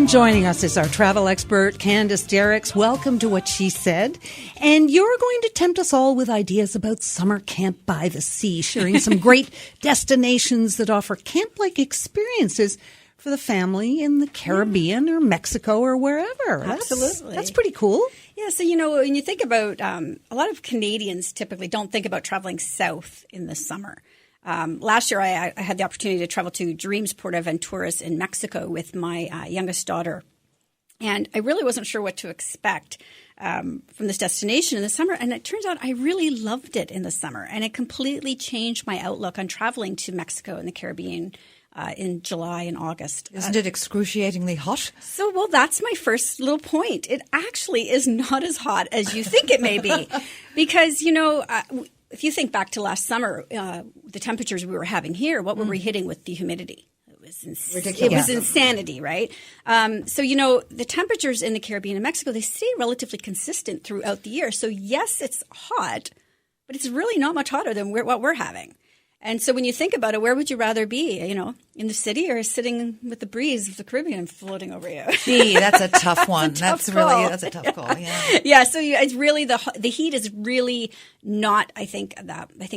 And joining us is our travel expert, Candace Derickx. Welcome to What She Said. And you're going to tempt us all with ideas about summer camp by the sea, sharing some great destinations that offer camp-like experiences for the family in the Caribbean or Mexico or wherever. Absolutely. That's pretty cool. Yeah, so, when you think about a lot of Canadians typically don't think about traveling south in the summer. Last year, I had the opportunity to travel to Dreams Portaventuras in Mexico with my youngest daughter. And I really wasn't sure what to expect from this destination in the summer. And it turns out I really loved it in the summer. And it completely changed my outlook on traveling to Mexico and the Caribbean in July and August. Isn't it excruciatingly hot? Well, that's my first little point. It actually is not as hot as you think it may be. Because, if you think back to last summer, the temperatures we were having here, what were we hitting with the humidity? It was ridiculous. It was insanity, right? The temperatures in the Caribbean and Mexico, they stay relatively consistent throughout the year. So, yes, it's hot, but it's really not much hotter than what we're having. And so when you think about it, where would you rather be, in the city or sitting with the breeze of the Caribbean floating over you? Gee, that's a tough one. That's a tough call. Yeah. Yeah. So it's really the heat is really not. I think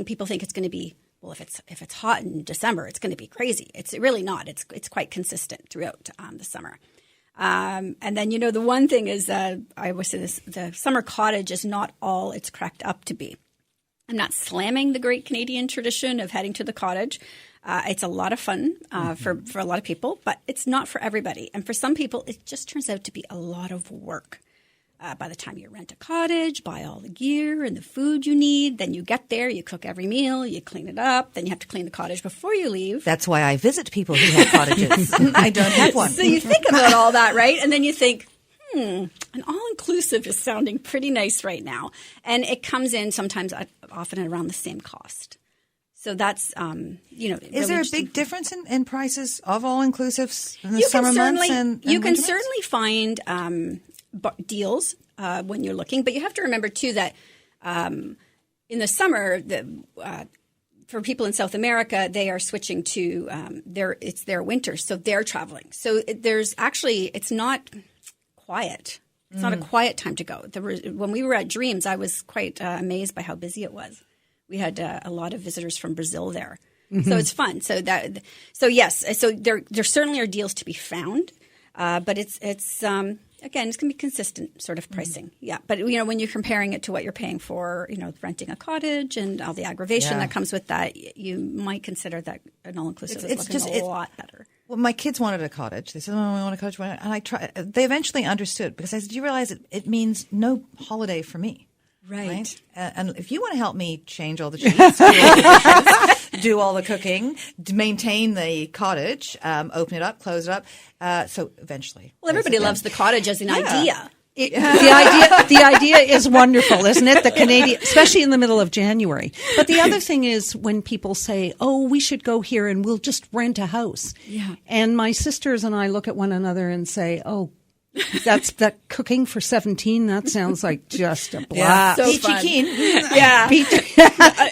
people think it's going to be, well, if it's hot in December, it's going to be crazy. It's really not. It's quite consistent throughout the summer. And then the one thing is I always say this: the summer cottage is not all it's cracked up to be. I'm not slamming the great Canadian tradition of heading to the cottage. It's a lot of fun for a lot of people, but it's not for everybody. And for some people, it just turns out to be a lot of work. By the time you rent a cottage, buy all the gear and the food you need, then you get there, you cook every meal, you clean it up, then you have to clean the cottage before you leave. That's why I visit people who have cottages. I don't have one. So you think about all that, right? And then you think, an all-inclusive is sounding pretty nice right now. And it comes in sometimes often at around the same cost. So that's, Is there a big difference in prices of all-inclusives in the summer months and you can winter certainly find deals when you're looking. But you have to remember, too, that in the summer, for people in South America, they are switching to it's their winter. So they're traveling. So it's not quiet. It's not a quiet time to go. When we were at Dreams, I was quite amazed by how busy it was. We had a lot of visitors from Brazil there, so it's fun. So yes, so there certainly are deals to be found, but it's again, it's going to be consistent sort of pricing. Yeah, but when you're comparing it to what you're paying for, renting a cottage and all the aggravation that comes with that, you might consider that an all-inclusive is looking a lot better. Well, my kids wanted a cottage. They said, "Oh, we want a cottage." And they eventually understood because I said, "Do you realize it means no holiday for me?" Right. And if you want to help me change all the cheese, do all the cooking, maintain the cottage, open it up, close it up, so eventually. Well, everybody loves the cottage as an idea. The idea is wonderful, isn't it? The Canadian, especially in the middle of January. But the other thing is when people say, "Oh, we should go here and we'll just rent a house." Yeah. And my sisters and I look at one another and say, "Oh, that's that cooking for 17. That sounds like just a blast." So Peachy fun. keen. Yeah.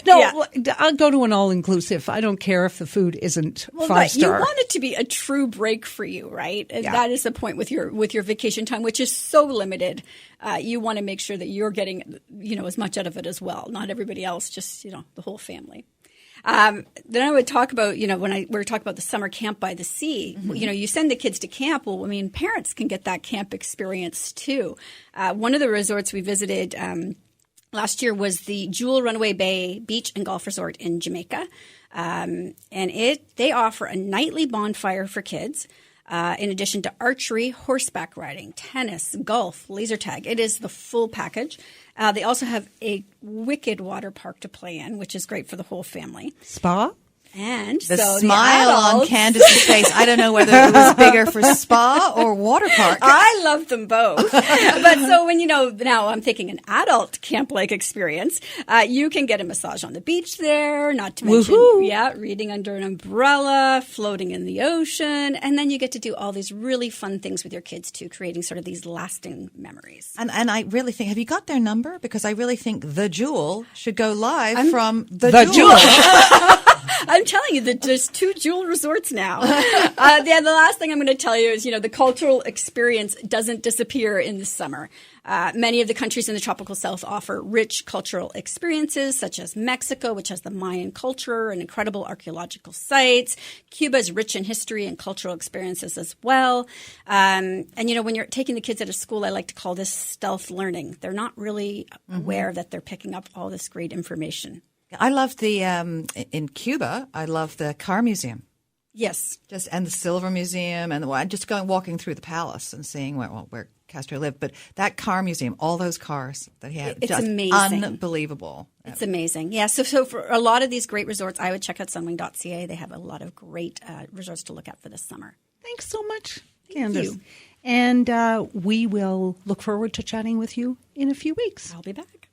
No, I'll go to an all-inclusive. I don't care if the food isn't 5-star. You want it to be a true break for you, right? And that is the point with your vacation time, which is so limited. You want to make sure that you're getting, as much out of it as well. Not everybody else, just, the whole family. Then I would talk about, when we were talking about the summer camp by the sea, you send the kids to camp. Well, parents can get that camp experience too. One of the resorts we visited last year was the Jewel Runaway Bay Beach and Golf Resort in Jamaica. And they offer a nightly bonfire for kids. In addition to archery, horseback riding, tennis, golf, laser tag. It is the full package. They also have a wicked water park to play in, which is great for the whole family. Spa? And the so smile the adults, on Candace's face. I don't know whether it was bigger for spa or water park. I love them both. But so when now I'm thinking an adult camp-like experience, you can get a massage on the beach there, not to mention, reading under an umbrella, floating in the ocean, and then you get to do all these really fun things with your kids too, creating sort of these lasting memories. And I really think, have you got their number? Because I really think The Jewel should go live from The Jewel. I'm telling you that there's 2 jewel resorts now. The last thing I'm going to tell you is, the cultural experience doesn't disappear in the summer. Many of the countries in the tropical south offer rich cultural experiences, such as Mexico, which has the Mayan culture and incredible archaeological sites. Cuba is rich in history and cultural experiences as well. And, when you're taking the kids out of school, I like to call this stealth learning. They're not really aware that they're picking up all this great information. I love in Cuba, I love the car museum. Yes. And the silver museum and just walking through the palace and seeing where Castro lived. But that car museum, all those cars that he had, it's just amazing. Unbelievable. It's amazing. Yeah. So for a lot of these great resorts, I would check out sunwing.ca. They have a lot of great resorts to look at for this summer. Thanks so much, Thank Candace. you. And we will look forward to chatting with you in a few weeks. I'll be back.